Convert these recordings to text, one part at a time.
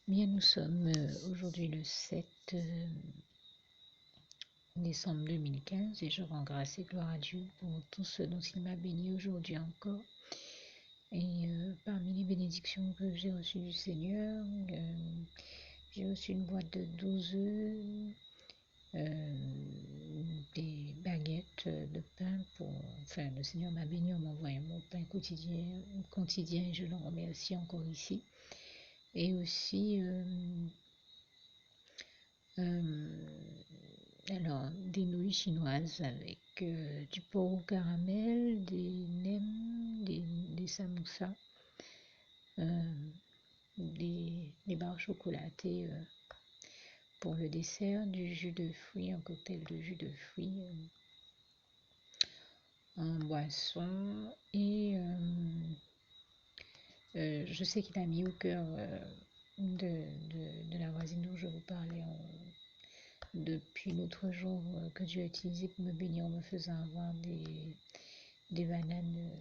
Bien, nous sommes aujourd'hui le 7 décembre 2015 et je rends grâce et gloire à Dieu pour tout ce dont il m'a béni aujourd'hui encore. Et parmi les bénédictions que j'ai reçues du Seigneur, j'ai reçu une boîte de 12 œufs, des baguettes de pain enfin, le Seigneur m'a béni en m'envoyant mon pain quotidien et je le remercie encore ici. Et aussi, alors, des nouilles chinoises avec du porc au caramel, des nems, des samoussas, des barres chocolatées pour le dessert, du jus de fruits, un cocktail de jus de fruits en boisson. Et je sais qu'il a mis au cœur de la voisine dont je vous parlais depuis l'autre jour que Dieu a utilisé pour me bénir en me faisant avoir des bananes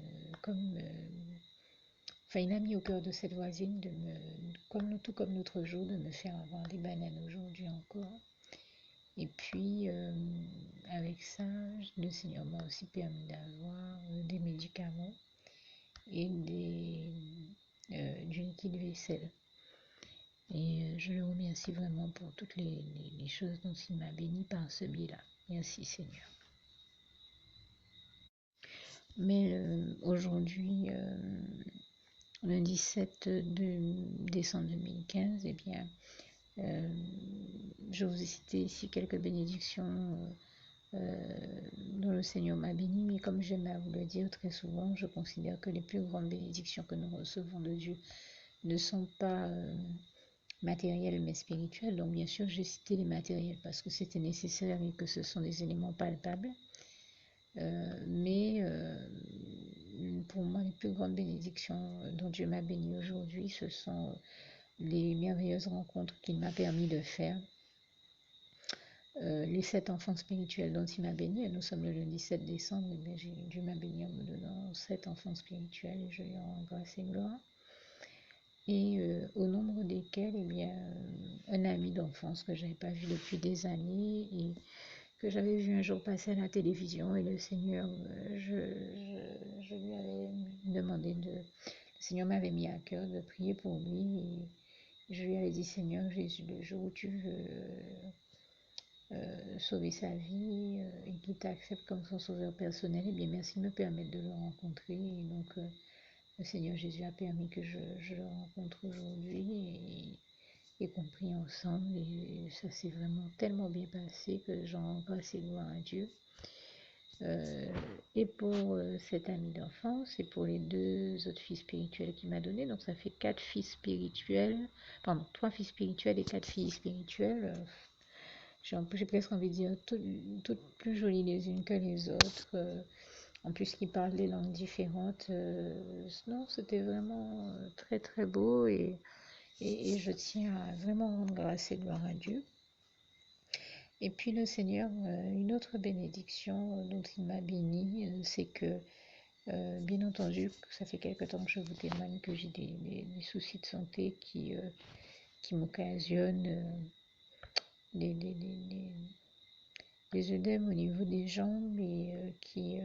enfin, il a mis au cœur de cette voisine tout comme l'autre jour, de me faire avoir des bananes aujourd'hui encore. Et puis, avec ça, le Seigneur m'a aussi permis d'avoir des médicaments et du liquide vaisselle. Et je le remercie vraiment pour toutes les choses dont il m'a béni par ce biais-là. Merci Seigneur. Mais aujourd'hui, le 17 décembre 2015, eh bien, je vous ai cité ici quelques bénédictions dont le Seigneur m'a béni, mais comme j'aime à vous le dire très souvent, je considère que les plus grandes bénédictions que nous recevons de Dieu ne sont pas matérielles mais spirituelles. Donc bien sûr, j'ai cité les matériels parce que c'était nécessaire et que ce sont des éléments palpables. Mais pour moi, les plus grandes bénédictions dont Dieu m'a béni aujourd'hui, ce sont les merveilleuses rencontres qu'il m'a permis de faire. Les 7 enfants spirituels dont il m'a béni, et nous sommes le lundi 7 décembre, et bien Dieu m'a béni en me donnant 7 enfants spirituels et je lui rends grâce et gloire. Et au nombre desquels, eh bien, un ami d'enfance que je n'avais pas vu depuis des années et que j'avais vu un jour passer à la télévision, et le Seigneur, je lui avais demandé le Seigneur m'avait mis à cœur de prier pour lui et je lui avais dit, Seigneur Jésus, le jour où tu veux sauver sa vie et qu'il t'accepte comme son sauveur personnel, et bien merci de me permettre de le rencontrer. Et donc le Seigneur Jésus a permis que je le rencontre aujourd'hui et qu'on prie ensemble. Et ça s'est vraiment tellement bien passé que j'en rends grâce et gloire à Dieu. Et pour cet ami d'enfance et pour les 2 autres filles spirituelles qu'il m'a donné, donc ça fait 4 filles spirituelles, pardon, 3 filles spirituelles et 4 filles spirituelles. J'ai presque envie de dire toutes plus jolies les unes que les autres. En plus, qui parlent des langues différentes. Non, c'était vraiment très très beau et je tiens à vraiment rendre grâce et gloire à Dieu. Et puis le Seigneur, une autre bénédiction dont il m'a béni, c'est que, bien entendu, ça fait quelque temps que je vous témoigne que j'ai des soucis de santé qui m'occasionnent des œdèmes au niveau des jambes et qui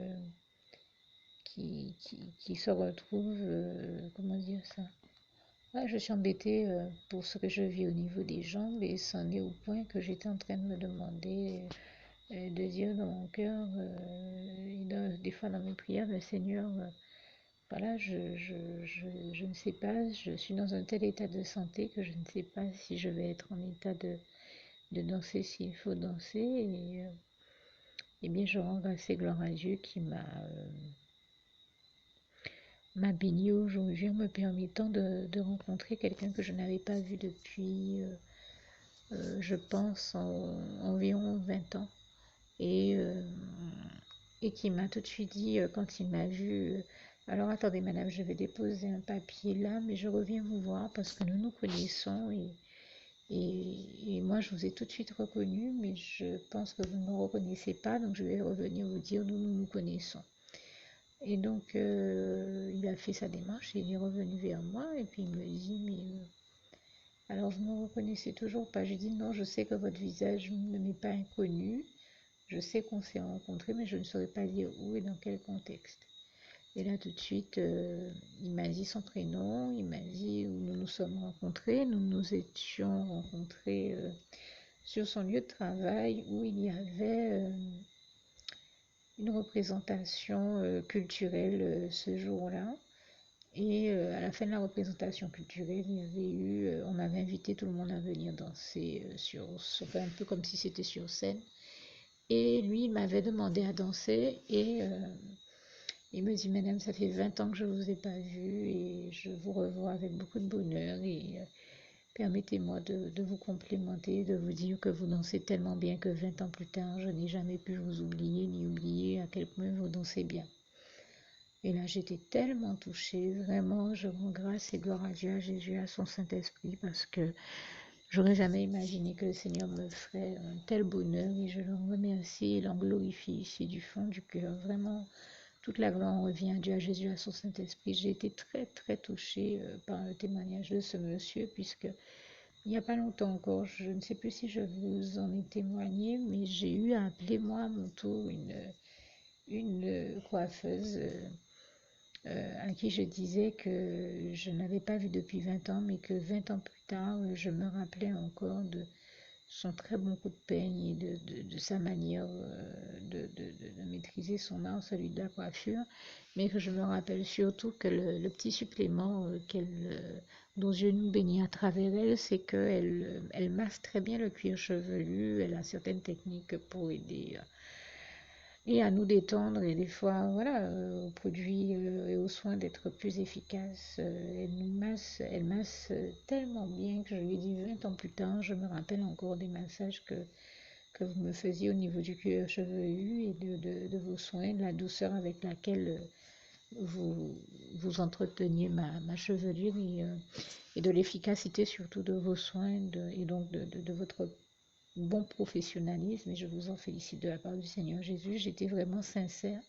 se retrouvent, comment dire ça? Ah, je suis embêtée pour ce que je vis au niveau des jambes et c'en est au point que j'étais en train de me demander, de dire dans mon cœur et des fois dans mes prières, mais Seigneur, voilà, je ne sais pas, je suis dans un tel état de santé que je ne sais pas si je vais être en état de danser s'il faut danser. Et eh bien, je rends grâce et gloire à Dieu qui m'a béni aujourd'hui en me permettant de rencontrer quelqu'un que je n'avais pas vu depuis, je pense, environ 20 ans. Et, et qui m'a tout de suite dit, quand il m'a vu, alors attendez madame, je vais déposer un papier là, mais je reviens vous voir parce que nous nous connaissons et moi je vous ai tout de suite reconnu, mais je pense que vous ne me reconnaissez pas, donc je vais revenir vous dire nous nous connaissons. Et donc il a fait sa démarche et il est revenu vers moi et puis il me dit, mais Alors vous ne me reconnaissez toujours pas. J'ai dit non, je sais que votre visage ne m'est pas inconnu. Je sais qu'on s'est rencontrés, mais je ne saurais pas dire où et dans quel contexte. Et là, tout de suite, il m'a dit son prénom, il m'a dit où nous nous sommes rencontrés. Nous nous étions rencontrés sur son lieu de travail où il y avait une représentation culturelle ce jour-là. Et à la fin de la représentation culturelle, il y avait eu, on avait invité tout le monde à venir danser enfin, un peu comme si c'était sur scène. Et lui, il m'avait demandé à danser et il me dit, Madame, ça fait 20 ans que je ne vous ai pas vu et je vous revois avec beaucoup de bonheur et permettez-moi de vous complimenter, de vous dire que vous dansez tellement bien que 20 ans plus tard, je n'ai jamais pu vous oublier ni oublier à quel point vous dansez bien. Et là, j'étais tellement touchée, vraiment, je rends grâce et gloire à Dieu, à Jésus, à son Saint-Esprit, parce que j'aurais jamais imaginé que le Seigneur me ferait un tel bonheur et je le remercie et l'en glorifie ici du fond du cœur. Vraiment, toute la gloire revient à Dieu, à Jésus, à son Saint-Esprit. J'ai été très, très touchée par le témoignage de ce monsieur, puisque il n'y a pas longtemps encore, je ne sais plus si je vous en ai témoigné, mais j'ai eu à appeler moi à mon tour une coiffeuse à qui je disais que je n'avais pas vu depuis 20 ans, mais que 20 ans plus tard, je me rappelais encore de son très bon coup de peigne et de sa manière de maîtriser son art, celui de la coiffure, mais que je me rappelle surtout que le petit supplément dont Dieu nous bénit à travers elle, c'est qu'elle masse très bien le cuir chevelu, elle a certaines techniques pour aider et à nous détendre et des fois, voilà, aux produits et aux soins d'être plus efficaces. Elle masse tellement bien que je lui ai dit 20 ans plus tard, je me rappelle encore des massages que vous me faisiez au niveau du cuir chevelu et de vos soins, de la douceur avec laquelle vous, vous entreteniez ma chevelure et de l'efficacité surtout de vos soins et donc de votre bon professionnalisme et je vous en félicite de la part du Seigneur Jésus. J'étais vraiment sincère.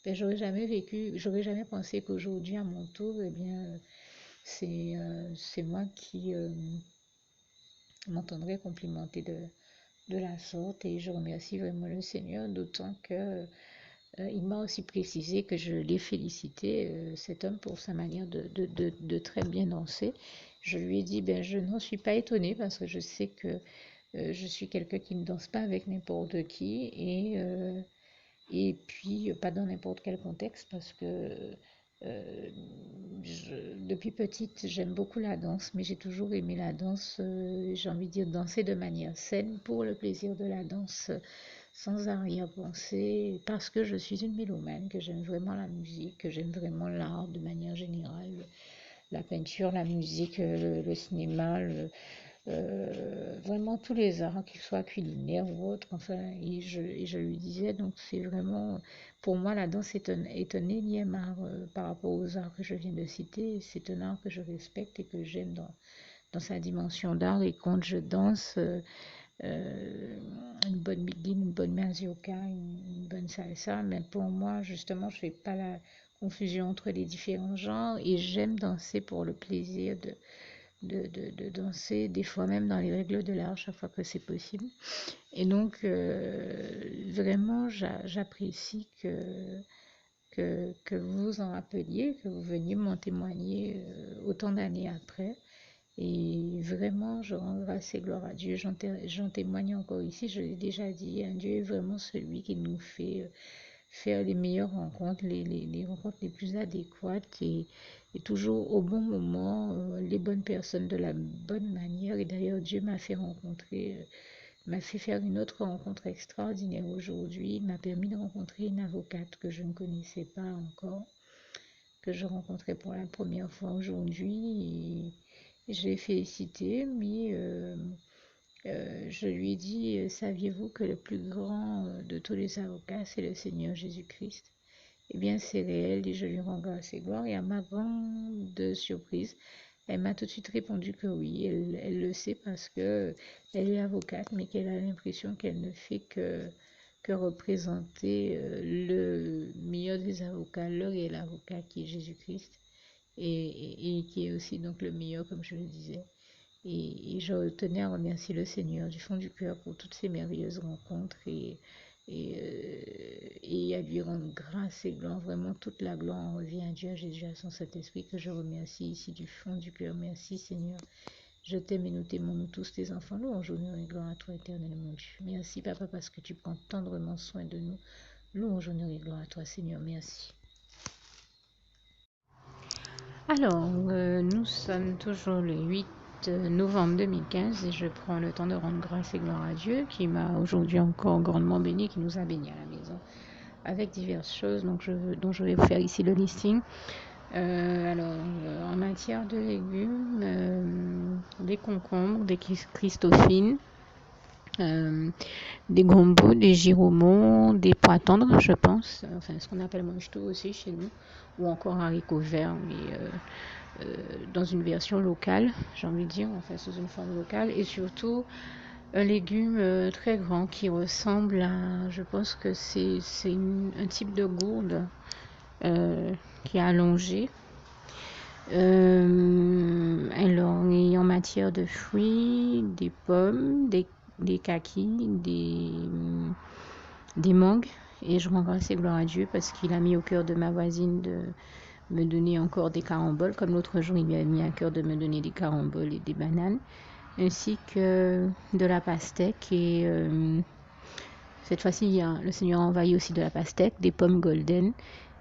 Ben, j'aurais jamais pensé qu'aujourd'hui, à mon tour, eh bien, c'est moi qui m'entendrai complimenter de la sorte et je remercie vraiment le Seigneur, d'autant que il m'a aussi précisé que je l'ai félicité, cet homme, pour sa manière de très bien danser. Je lui ai dit, ben, je n'en suis pas étonnée parce que je sais que je suis quelqu'un qui ne danse pas avec n'importe qui et puis pas dans n'importe quel contexte parce que depuis petite j'aime beaucoup la danse, mais j'ai toujours aimé la danse, j'ai envie de dire danser de manière saine pour le plaisir de la danse, sans arrière-pensée, parce que je suis une mélomane, que j'aime vraiment la musique, que j'aime vraiment l'art de manière générale, la peinture, la musique, le cinéma, vraiment tous les arts, qu'ils soient culinaires ou autres, enfin, et je lui disais, donc c'est vraiment, pour moi, la danse est un énième art par rapport aux arts que je viens de citer, c'est un art que je respecte et que j'aime dans sa dimension d'art, et quand je danse, une bonne biguine, une bonne mazurka, une bonne salsa, mais pour moi, justement, je ne fais pas la confusion entre les différents genres, et j'aime danser pour le plaisir de danser, des fois même dans les règles de l'art, chaque fois que c'est possible. Et donc, vraiment, j'apprécie que vous vous en rappeliez, que vous veniez m'en témoigner autant d'années après. Et vraiment, je rends grâce et gloire à Dieu. J'en témoigne encore ici, je l'ai déjà dit, hein, Dieu est vraiment celui qui nous fait faire les meilleures rencontres, les rencontres les plus adéquates et toujours au bon moment, les bonnes personnes de la bonne manière. Et d'ailleurs, Dieu m'a fait rencontrer, m'a fait faire une autre rencontre extraordinaire aujourd'hui. Il m'a permis de rencontrer une avocate que je ne connaissais pas encore, que je rencontrais pour la première fois aujourd'hui. Et je l'ai félicité, mais je lui ai dit, saviez-vous que le plus grand de tous les avocats, c'est le Seigneur Jésus-Christ? Eh bien, c'est réel et je lui rends grâce et gloire. Et à ma grande surprise, elle m'a tout de suite répondu que oui, elle le sait parce que elle est avocate, mais qu'elle a l'impression qu'elle ne fait que représenter le meilleur des avocats, le réel avocat qui est Jésus-Christ et qui est aussi donc le meilleur, comme je le disais. Et je tenais à remercier le Seigneur du fond du cœur pour toutes ces merveilleuses rencontres et à lui rendre grâce et gloire. Vraiment, toute la gloire en revient à Dieu, à Jésus, à son Saint-Esprit, que je remercie ici du fond du cœur. Merci Seigneur. Je t'aime et nous t'aimons, nous tous tes enfants. Louange, honneur et gloire à toi, éternel mon Dieu. Merci, Papa, parce que tu prends tendrement soin de nous. Louange, honneur et gloire à toi, Seigneur. Merci. Alors, nous sommes toujours le 8 novembre 2015 et je prends le temps de rendre grâce et gloire à Dieu qui m'a aujourd'hui encore grandement béni, qui nous a bénis à la maison avec diverses choses dont je vais vous faire ici le listing. En matière de légumes, des concombres, des christophines, des gombos, des giromons, des pois tendres, je pense, enfin ce qu'on appelle mange-tout aussi chez nous, ou encore haricots verts, mais dans une version locale, j'ai envie de dire, enfin sous une forme locale, et surtout un légume très grand qui ressemble à, je pense que c'est un type de gourde qui est allongé. Et en matière de fruits, des pommes, des kakis, des mangues. Et je rends grâce et gloire à Dieu parce qu'il a mis au cœur de ma voisine de me donner encore des caramboles. Comme l'autre jour, il lui a mis à cœur de me donner des caramboles et des bananes. Ainsi que de la pastèque. Et cette fois-ci, le Seigneur a envoyé aussi de la pastèque, des pommes golden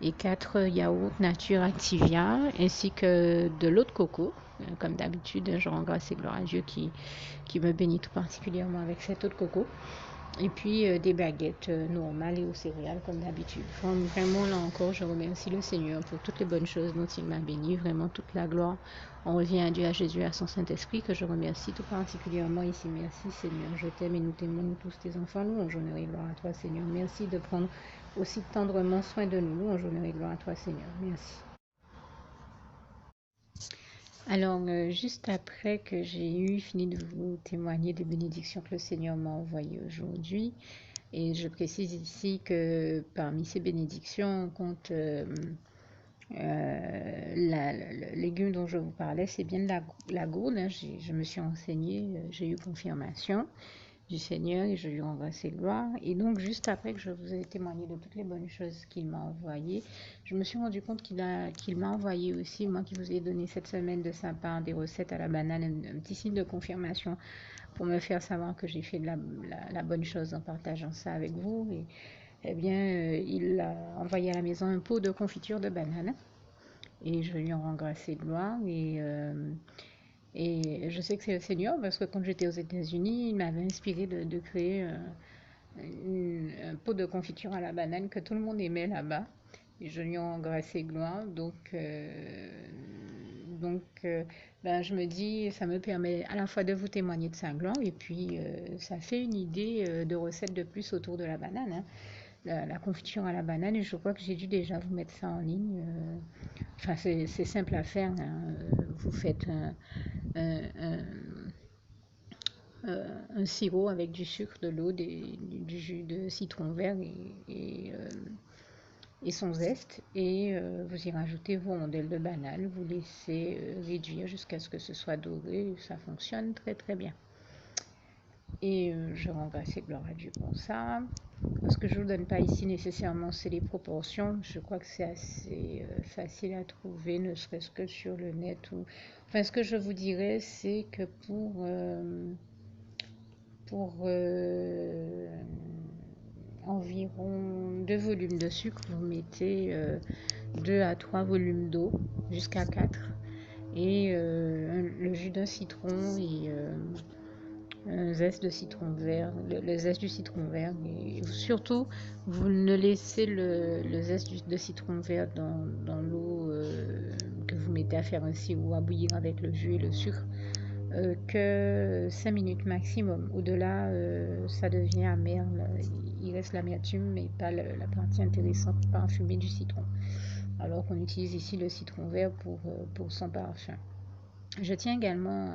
et 4 yaourts nature Activia, ainsi que de l'eau de coco. Comme d'habitude, je rends grâce et gloire à Dieu qui me bénit tout particulièrement avec cette eau de coco. Et puis des baguettes normales et aux céréales comme d'habitude. Vraiment, là encore, je remercie le Seigneur pour toutes les bonnes choses dont il m'a béni. Vraiment, toute la gloire. On revient à Dieu, à Jésus, à son Saint-Esprit, que je remercie tout particulièrement ici. Merci Seigneur, je t'aime et nous t'aimons, nous tous tes enfants. Louange, honneur et gloire à toi Seigneur. Merci de prendre aussi tendrement soin de nous. Louange, honneur et gloire à toi Seigneur. Merci. Alors, juste après que j'ai eu fini de vous témoigner des bénédictions que le Seigneur m'a envoyées aujourd'hui, et je précise ici que parmi ces bénédictions, on compte le légume dont je vous parlais, c'est bien de la gourde. Hein. Je me suis renseignée, j'ai eu confirmation du Seigneur et je lui rends grâce et gloire. Et donc, juste après que je vous ai témoigné de toutes les bonnes choses qu'il m'a envoyées, je me suis rendu compte qu'il m'a envoyé aussi, moi qui vous ai donné cette semaine de sa part des recettes à la banane, un petit signe de confirmation pour me faire savoir que j'ai fait de la bonne chose en partageant ça avec vous. Et eh bien, il a envoyé à la maison un pot de confiture de banane et je lui en rends grâce et gloire. Et je sais que c'est le Seigneur parce que quand j'étais aux États-Unis, il m'avait inspiré de créer un pot de confiture à la banane que tout le monde aimait là-bas. Et je lui en rends grâce et gloire. Donc, je me dis, ça me permet à la fois de vous témoigner de sa gloire et puis ça fait une idée de recette de plus autour de la banane. Hein. La confiture à la banane, et je crois que j'ai dû déjà vous mettre ça en ligne. Enfin, c'est simple à faire. Hein. Vous faites un sirop avec du sucre, de l'eau, du jus de citron vert et son zeste. Et vous y rajoutez vos rondelles de banane. Vous laissez réduire jusqu'à ce que ce soit doré. Ça fonctionne très très bien. Et je rends grâce et gloire à Dieu pour ça. Ce que je ne vous donne pas ici nécessairement, c'est les proportions. Je crois que c'est assez facile à trouver, ne serait-ce que sur le net. Enfin, ce que je vous dirais, c'est que pour environ 2 volumes de sucre, vous mettez 2 à 3 volumes d'eau, jusqu'à 4. Et le jus d'un citron et un zeste de citron vert, le zeste du citron vert. Et surtout, vous ne laissez le zeste de citron vert dans l'eau que vous mettez à faire un sirop à bouillir avec le jus et le sucre que 5 minutes maximum. Au-delà, ça devient amer. Il reste l'amertume, mais pas la partie intéressante parfumée du citron. Alors qu'on utilise ici le citron vert pour son parfum. Je tiens également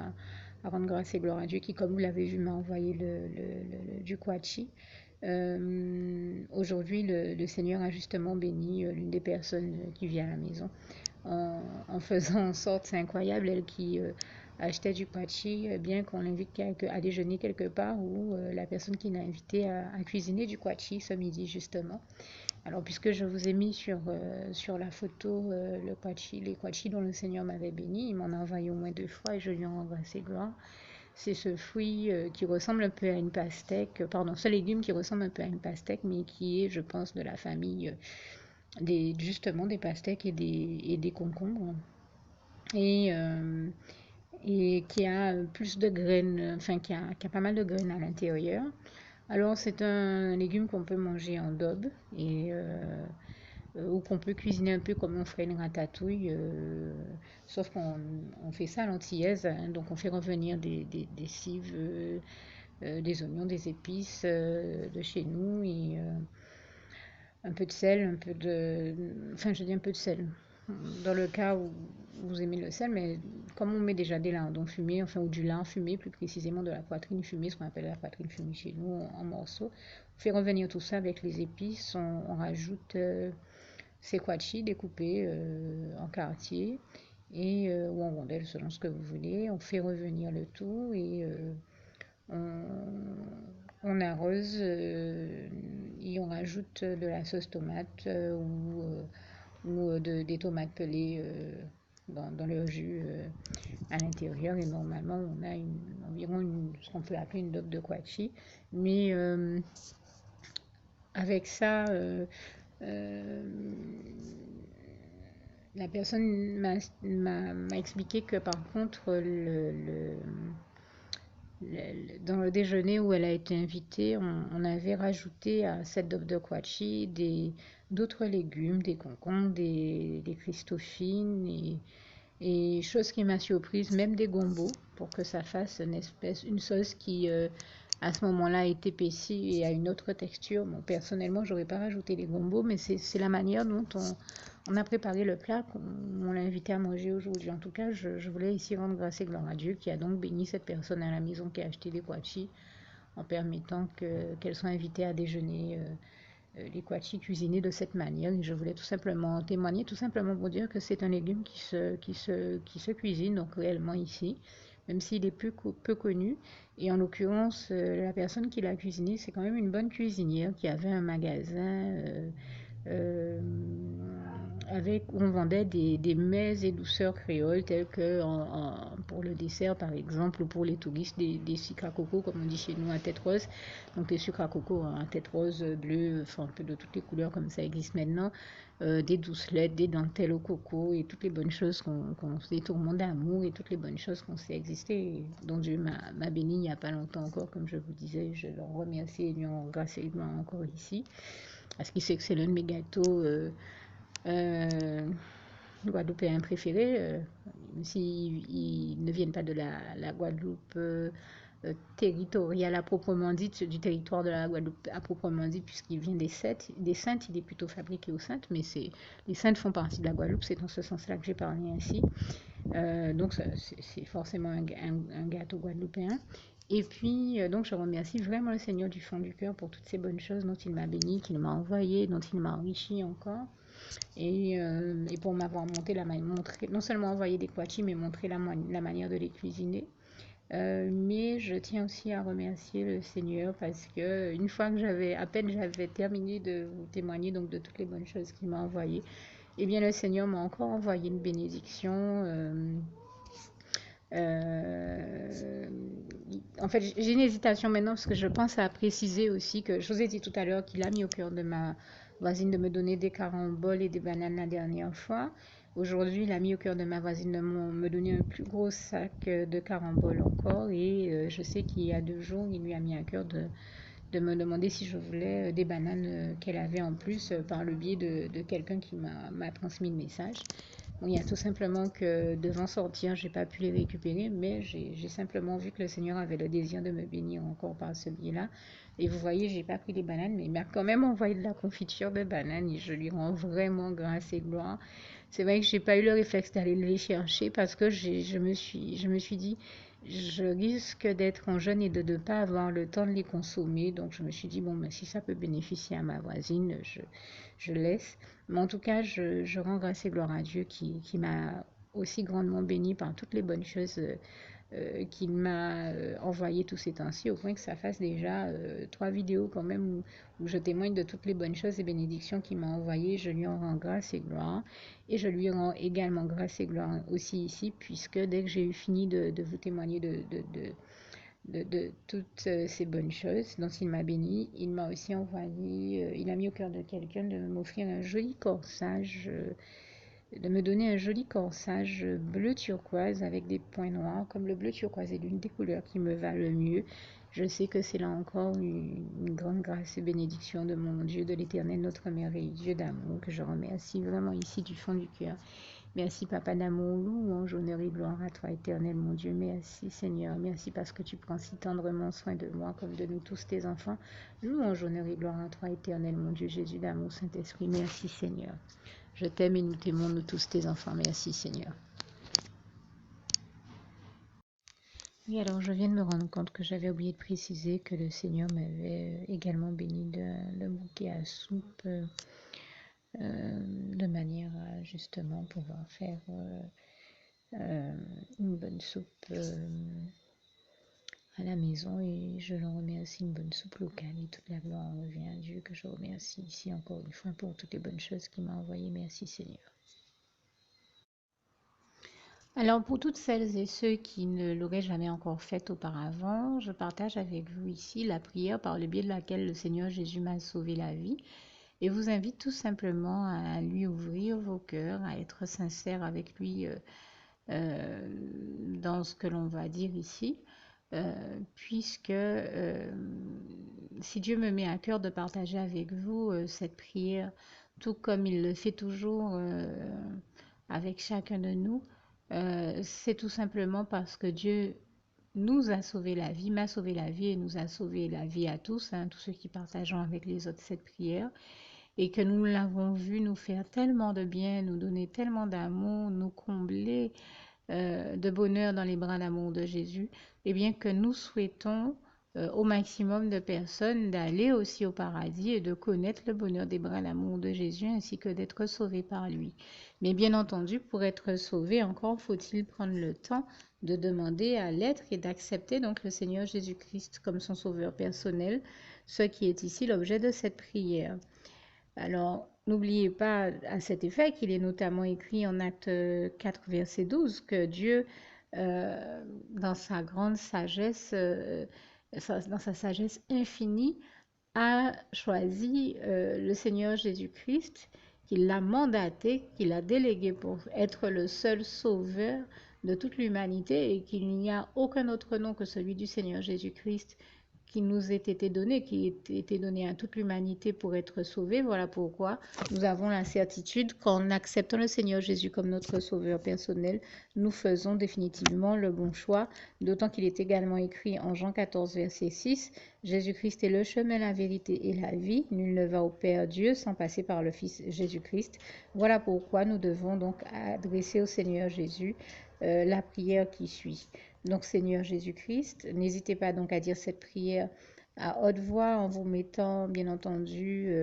à rendre grâce et gloire à Dieu qui, comme vous l'avez vu, m'a envoyé du Kwachi. Aujourd'hui, le Seigneur a justement béni l'une des personnes qui vit à la maison en faisant en sorte, c'est incroyable, elle qui achetait du quachi, bien qu'on l'invite à déjeuner quelque part où la personne qui l'a invité à cuisiner du quachi ce midi justement. Alors puisque je vous ai mis sur la photo les quachi dont le Seigneur m'avait béni, il m'en a envoyé au moins 2 fois et je lui en rends assez gloire. C'est ce fruit qui ressemble un peu à une pastèque, pardon, ce légume qui ressemble un peu à une pastèque, mais qui est, je pense, de la famille justement des pastèques et des concombres. Et, euh, et qui a plus de graines, enfin qui a pas mal de graines à l'intérieur. Alors c'est un légume qu'on peut manger en daube ou qu'on peut cuisiner un peu comme on ferait une ratatouille, sauf qu'on fait ça à l'antillaise, hein, donc on fait revenir des cives, des oignons, des épices de chez nous et un peu de sel, un peu de... Enfin, je dis un peu de sel. Dans le cas où vous aimez le sel, mais comme on met déjà des lardons fumés, enfin, ou du lard fumé, plus précisément de la poitrine fumée, ce qu'on appelle la poitrine fumée chez nous, en morceaux, on fait revenir tout ça avec les épices, on rajoute ces quachis découpés en quartiers ou en rondelles, selon ce que vous voulez. On fait revenir le tout et on, on arrose et on rajoute de la sauce tomate ou des tomates pelées dans le jus à l'intérieur. Et normalement, on a environ ce qu'on peut appeler une dope de quachi. Mais avec ça, la personne m'a expliqué que par contre, dans le déjeuner où elle a été invitée, on avait rajouté à cette dope de quachi d'autres légumes, des concombres, des christophines et chose qui m'a surprise, même des gombos pour que ça fasse une sauce qui à ce moment-là est épaissie et a une autre texture. Bon, personnellement, j'aurais pas rajouté les gombos, mais c'est la manière dont on a préparé le plat qu'on l'a invité à manger aujourd'hui. En tout cas, je voulais ici rendre grâce et gloire à Dieu qui a donc béni cette personne à la maison qui a acheté des quachis en permettant qu'elle soit invitée à déjeuner les quachis cuisinés de cette manière. Et je voulais tout simplement témoigner, tout simplement pour dire que c'est un légume qui se cuisine donc réellement ici, même s'il est peu connu. Et en l'occurrence, la personne qui l'a cuisiné, c'est quand même une bonne cuisinière qui avait un magasin euh, où on vendait des mets et douceurs créoles tels que pour le dessert par exemple ou pour les touristes des sucres à coco comme on dit chez nous à tête rose, donc des sucres à coco à tête rose, bleu, enfin un peu de toutes les couleurs comme ça existe maintenant, des doucelettes, des dentelles au coco et toutes les bonnes choses qu'on sait, tourments d'amour et toutes les bonnes choses qu'on sait exister, dont Dieu m'a béni il n'y a pas longtemps encore, comme je vous disais, je leur remercie et lui en grâce et encore ici, parce qu'il sait que c'est l'un de mes gâteaux euh, guadeloupéens préférés, même s'ils ne viennent pas de la Guadeloupe territoriale à proprement dit, du territoire de la Guadeloupe à proprement dit, puisqu'il vient des Saintes, il est plutôt fabriqué aux Saintes, mais les Saintes font partie de la Guadeloupe, c'est dans ce sens-là que j'ai parlé ainsi. Donc c'est forcément un gâteau guadeloupéen. Et puis, donc, je remercie vraiment le Seigneur du fond du cœur pour toutes ces bonnes choses dont il m'a béni, qu'il m'a envoyé, dont il m'a enrichi encore. Et pour m'avoir montré, non seulement envoyé des quachis, mais montré la manière de les cuisiner. Mais je tiens aussi à remercier le Seigneur parce que une fois que à peine j'avais terminé de vous témoigner donc de toutes les bonnes choses qu'il m'a envoyées, eh bien le Seigneur m'a encore envoyé une bénédiction. Euh, En fait, j'ai une hésitation maintenant parce que je pense à préciser aussi que je vous ai dit tout à l'heure qu'il a mis au cœur de ma voisine de me donner des caramboles et des bananes la dernière fois. Aujourd'hui, il a mis au cœur de ma voisine de me donner un plus gros sac de caramboles encore. Et je sais qu'il y a 2 jours, il lui a mis à cœur de me demander si je voulais des bananes qu'elle avait en plus par le biais de quelqu'un qui m'a transmis le message. Bon, il y a tout simplement que devant sortir, j'ai pas pu les récupérer, mais j'ai simplement vu que le Seigneur avait le désir de me bénir encore par ce biais-là. Et vous voyez, j'ai pas pris les bananes, mais il m'a quand même envoyé de la confiture de bananes et je lui rends vraiment grâce et gloire. C'est vrai que j'ai pas eu le réflexe d'aller les chercher parce que je me suis dit, je risque d'être en jeûne et de ne pas avoir le temps de les consommer. Donc je me suis dit, bon, ben, si ça peut bénéficier à ma voisine, je laisse. Mais en tout cas, je rends grâce et gloire à Dieu qui m'a aussi grandement béni par toutes les bonnes choses qu'il m'a envoyé tous ces temps-ci, au point que ça fasse déjà 3 vidéos quand même où je témoigne de toutes les bonnes choses et bénédictions qu'il m'a envoyées. Je lui en rends grâce et gloire. Et je lui rends également grâce et gloire aussi ici, puisque dès que j'ai eu fini de vous témoigner de toutes ces bonnes choses dont il m'a béni, il m'a aussi envoyé, il a mis au cœur de quelqu'un de m'offrir un joli corsage, de me donner un joli corsage bleu turquoise avec des points noirs, comme le bleu turquoise est l'une des couleurs qui me va le mieux. Je sais que c'est là encore une grande grâce et bénédiction de mon Dieu, de l'Éternel, notre merveilleux Dieu d'amour, que je remercie vraiment ici du fond du cœur. Merci, Papa d'amour, louange, honneur et gloire à toi, Éternel, mon Dieu. Merci, Seigneur. Merci parce que tu prends si tendrement soin de moi comme de nous tous, tes enfants. Louange, honneur et gloire à toi, Éternel, mon Dieu, Jésus d'amour, Saint-Esprit. Merci, Seigneur. Je t'aime et nous t'aimons, nous tous, tes enfants. Merci, Seigneur. Oui, alors je viens de me rendre compte que j'avais oublié de préciser que le Seigneur m'avait également béni de bouquet à soupe de manière à justement pouvoir faire une bonne soupe à la maison, et je l'en remercie, une bonne soupe locale, et toute la gloire revient à Dieu, que je remercie ici encore une fois pour toutes les bonnes choses qu'il m'a envoyées. Merci, Seigneur. Alors pour toutes celles et ceux qui ne l'auraient jamais encore faite auparavant, je partage avec vous ici la prière par le biais de laquelle le Seigneur Jésus m'a sauvé la vie, et vous invite tout simplement à lui ouvrir vos cœurs, à être sincère avec lui dans ce que l'on va dire ici, puisque si Dieu me met à cœur de partager avec vous cette prière, tout comme il le fait toujours avec chacun de nous, c'est tout simplement parce que Dieu nous a sauvé la vie, m'a sauvé la vie et nous a sauvé la vie à tous, tous ceux qui partageons avec les autres cette prière, et que nous l'avons vu nous faire tellement de bien, nous donner tellement d'amour, nous combler de bonheur dans les bras d'amour de Jésus, et bien que nous souhaitons au maximum de personnes d'aller aussi au paradis et de connaître le bonheur des bras d'amour de Jésus, ainsi que d'être sauvés par lui. Mais bien entendu, pour être sauvé, encore faut-il prendre le temps de demander à l'être et d'accepter donc le Seigneur Jésus-Christ comme son sauveur personnel, ce qui est ici l'objet de cette prière. Alors, n'oubliez pas à cet effet qu'il est notamment écrit en Acte 4, verset 12, que Dieu, dans sa grande sagesse, dans sa sagesse infinie, a choisi le Seigneur Jésus-Christ, qu'il l'a mandaté, qu'il a délégué pour être le seul sauveur de toute l'humanité, et qu'il n'y a aucun autre nom que celui du Seigneur Jésus-Christ qui nous ait été donné, qui ait été donné à toute l'humanité pour être sauvé. Voilà pourquoi nous avons la certitude qu'en acceptant le Seigneur Jésus comme notre sauveur personnel, nous faisons définitivement le bon choix, d'autant qu'il est également écrit en Jean 14, verset 6, « Jésus-Christ est le chemin, la vérité et la vie. Nul ne va au Père Dieu sans passer par le Fils Jésus-Christ. » Voilà pourquoi nous devons donc adresser au Seigneur Jésus la prière qui suit. Donc, Seigneur Jésus-Christ, n'hésitez pas donc à dire cette prière à haute voix en vous mettant, bien entendu,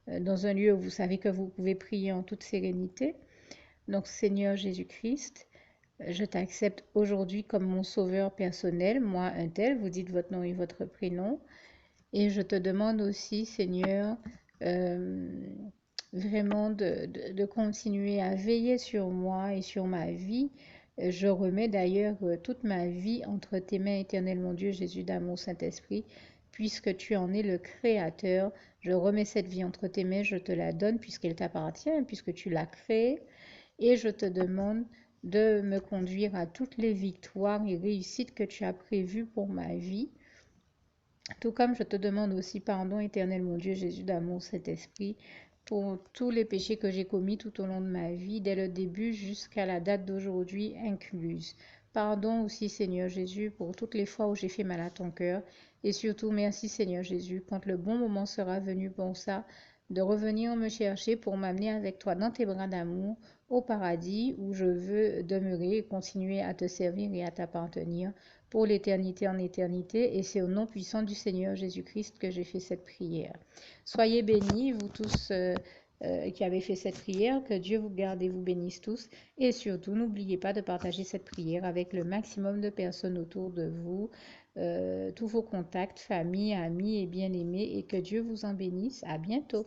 dans un lieu où vous savez que vous pouvez prier en toute sérénité. Donc, Seigneur Jésus-Christ, je t'accepte aujourd'hui comme mon sauveur personnel, moi un tel, vous dites votre nom et votre prénom. Et je te demande aussi, Seigneur, vraiment de continuer à veiller sur moi et sur ma vie. Je remets d'ailleurs toute ma vie entre tes mains, éternel mon Dieu, Jésus d'amour, Saint-Esprit, puisque tu en es le Créateur. Je remets cette vie entre tes mains, je te la donne puisqu'elle t'appartient, puisque tu l'as créée, et je te demande de me conduire à toutes les victoires et réussites que tu as prévues pour ma vie. Tout comme je te demande aussi pardon, éternel mon Dieu, Jésus d'amour, Saint-Esprit, pour tous les péchés que j'ai commis tout au long de ma vie, dès le début jusqu'à la date d'aujourd'hui incluse. Pardon aussi, Seigneur Jésus, pour toutes les fois où j'ai fait mal à ton cœur. Et surtout, merci, Seigneur Jésus, quand le bon moment sera venu pour ça, de revenir me chercher pour m'amener avec toi dans tes bras d'amour au paradis où je veux demeurer et continuer à te servir et à t'appartenir pour l'éternité en éternité. Et c'est au nom puissant du Seigneur Jésus-Christ que j'ai fait cette prière. Soyez bénis, vous tous qui avez fait cette prière. Que Dieu vous garde et vous bénisse tous. Et surtout, n'oubliez pas de partager cette prière avec le maximum de personnes autour de vous, tous vos contacts, famille, amis et bien-aimés. Et que Dieu vous en bénisse. À bientôt.